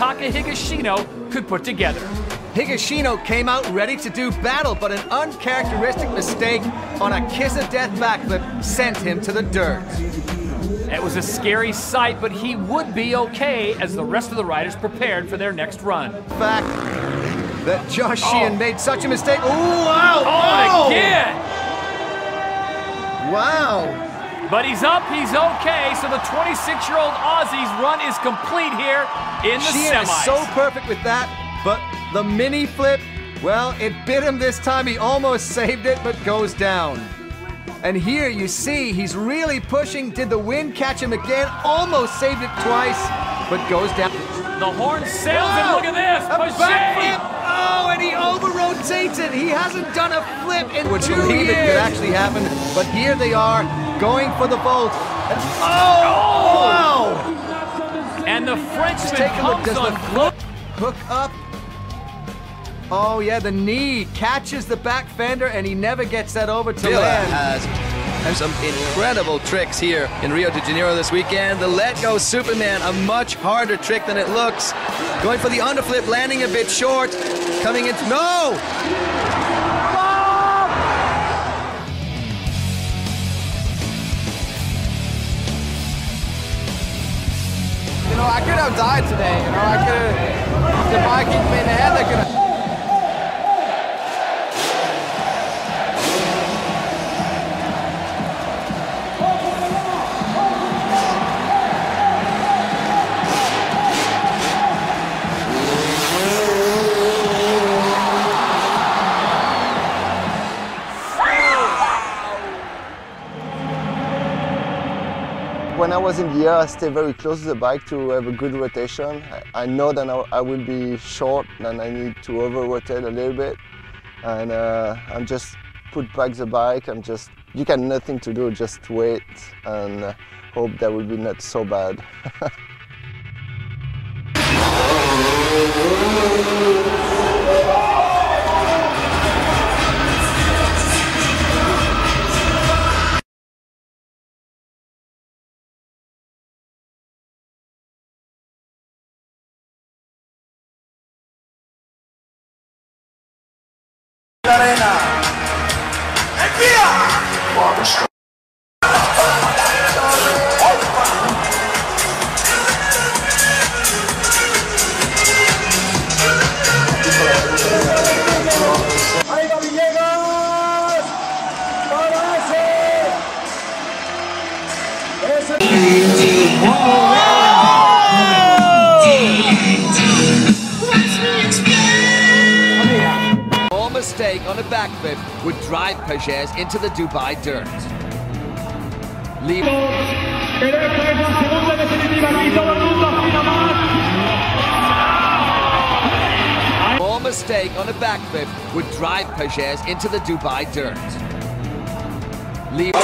Taka Higashino could put together. Higashino came out ready to do battle, but an uncharacteristic mistake on a kiss-of-death backflip sent him to the dirt. It was a scary sight, but he would be okay as the rest of the riders prepared for their next run. The fact that Josh Sheehan made such a mistake. Oh, wow! Oh, and again! Wow! But he's up, he's okay, so the 26-year-old Aussie's run is complete here in the Sheehan semis. is so perfect with that, but the mini flip, well, it bit him this time. He almost saved it, but goes down. And here you see he's really pushing. Did the wind catch him again? Almost saved it twice, but goes down. The horn sails, and look at this! A backflip! Oh, and he over-rotates it. He hasn't done a flip in 2 years. Would believe it could actually happen, but here they are going for the vault. And, wow! And the Frenchman Take a look. comes Does on the flip hook up? Oh yeah, the knee catches the back fender, and he never gets that over to land. Has some incredible tricks here in Rio de Janeiro this weekend. The let go Superman, a much harder trick than it looks. Going for the underflip, landing a bit short, coming into no! You know, I could have died today. You know, I could have. If the bike hit me in the head, I could have. When I was in the air, I stay very close to the bike to have a good rotation. I know that I will be short and I need to over-rotate a little bit. And I'm just put back the bike. You got nothing to do, just wait and hope that will be not so bad. Small mistake on a backflip would drive Pages into the Dubai dirt. Small mistake on a backflip would drive Pages into the Dubai dirt. Leave.